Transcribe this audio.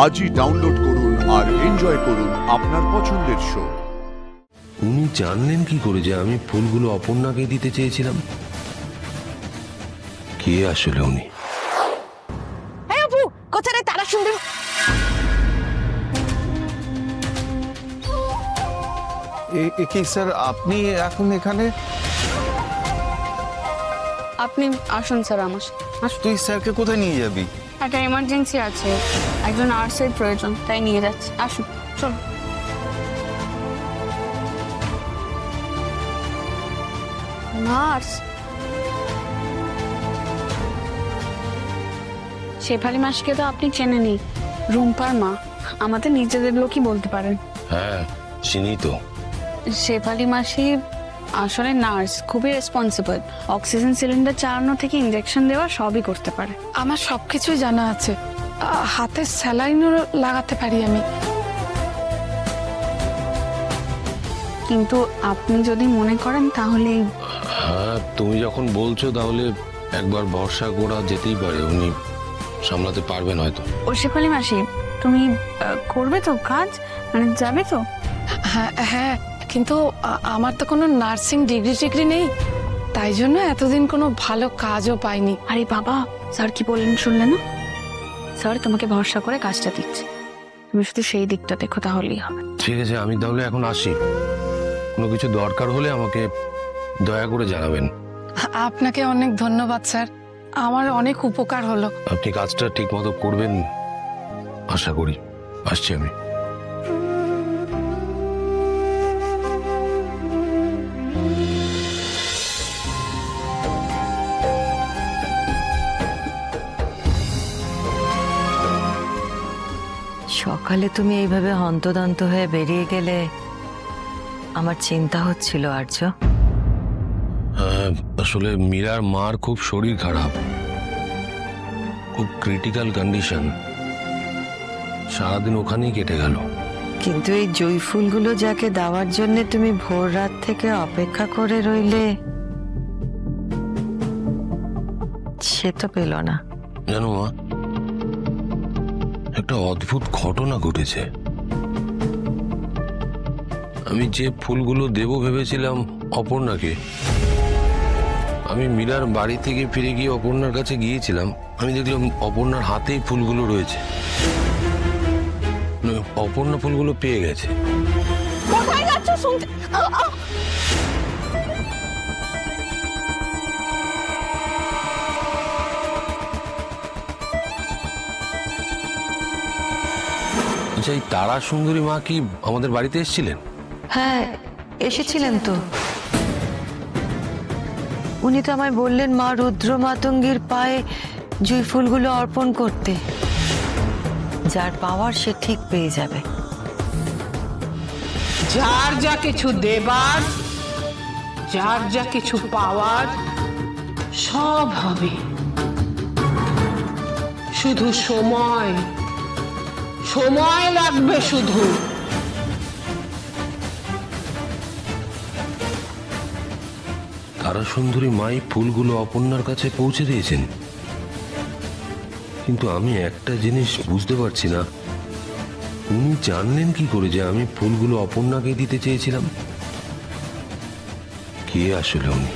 আজই ডাউনলোড করুন আর এনজয় করুন আপনার পছন্দের শো। উনি জানলেন কি করে যে আমি ফুলগুলো অপর্ণাকে দিতে চেয়েছিলাম? কে আসলে উনি? কোথায় তারা সুন্দর? কি স্যার, আপনি এখন এখানে? আপনি আসুন স্যার আমার। তুই স্যারকে কোথায় নিয়ে যাবি? একটা এমার্জেন্সি আছে, একজন নার্সের প্রয়োজন, তাই নিয়ে যাচ্ছি। আসুন, চল। নার্স শেফালি মাসিকে তো আপনি চেনেনই, রুম্পার মা, আমাদের নিজেদের লোকই বলতে পারেন। হ্যাঁ, চিনি তো। শেফালি মাসি আসলে নার্স, খুবই রেসপন্সিবল। অক্সিজেন সিলিন্ডার চালানো থেকে ইনজেকশন দেওয়া সবই করতে পারে। আমার সবকিছুই জানা আছে, হাতে স্যালাইনও লাগাতে পারি আমি। কিন্তু আপনি যদি মনে করেন তাহলে। হ্যাঁ, তুমি যখন বলছো তাহলে একবার ভরসা করা যেতেই পারে। উনি সামলাতে পারবেন হয়তো। ও শেফালি মাসি, তুমি করবে তো কাজ, মানে যাবে তো? হ্যাঁ হ্যাঁ, কিন্তু আমার তো কোনো নার্সিং ডিগ্রি নেই, তাই জন্য এতদিন কোনো ভালো কাজও পাইনি। আরে বাবা, স্যার কি বললেন শুনলে না? স্যার তোমাকে ভরসা করে কাজটা দিচ্ছে, তুমি শুধু সেই দিকটা দেখো, তাহলেই হবে। ঠিক আছে, আমি তাহলে এখন আসি। কোনো কিছু দরকার হলে আমাকে দয়া করে জানাবেন। আপনাকে অনেক ধন্যবাদ স্যার, আমার অনেক উপকার হলো। আপনি কাজটা ঠিক মতো করবেন আশা করি। আসছি আমি। সকালে তুমি এইভাবে হন্তদন্ত হয়ে বেরিয়ে গেলে আমার চিন্তা হচ্ছিল আর্য। আসলে মীরার মার খুব শরীর খারাপ, খুব ক্রিটিক্যাল কন্ডিশন। সারাদিন ওখানেই কেটে গেল। কিন্তু এই জুঁই ফুলগুলো যাকে দেওয়ার জন্য তুমি ভোর রাত থেকে অপেক্ষা করে রইলে, সে তো পেল না। জানো মা, একটা অদ্ভুত ঘটনা ঘটেছে। আমি যে ফুলগুলো দেব ভেবেছিলাম অপর্ণাকে, আমি মীরার বাড়ি থেকে ফিরে গিয়ে অপর্ণার কাছে গিয়েছিলাম। আমি দেখলাম অপর্ণার হাতেই ফুলগুলো রয়েছে। অপর্ণা ফুলগুলো পেয়ে গেছে। কোথায় যাচ্ছ শুনতে? আচ্ছা, এই তারা সুন্দরী মা কি আমাদের বাড়িতে এসেছিলেন? হ্যাঁ, এসেছিলেন তো। উনি তো আমায় বললেন মা রুদ্র মাতঙ্গীর পায়ে জুঁই ফুলগুলো অর্পণ করতে। যার পাওয়ার সে ঠিক পেয়ে যাবে। যার যা কিছু দেবার, যার যা কিছু পাওয়ার, সব হবে। শুধু সময় লাগবে শুধু। তারা সুন্দরী মাই ফুলগুলো অপর্ণার কাছে পৌঁছে দিয়েছেন। কিন্তু আমি একটা জিনিস বুঝতে পারছি না, উনি জানলেন কি করে যে আমি ফুলগুলো অপর্ণাকে দিতে চেয়েছিলাম? কে আসলে উনি?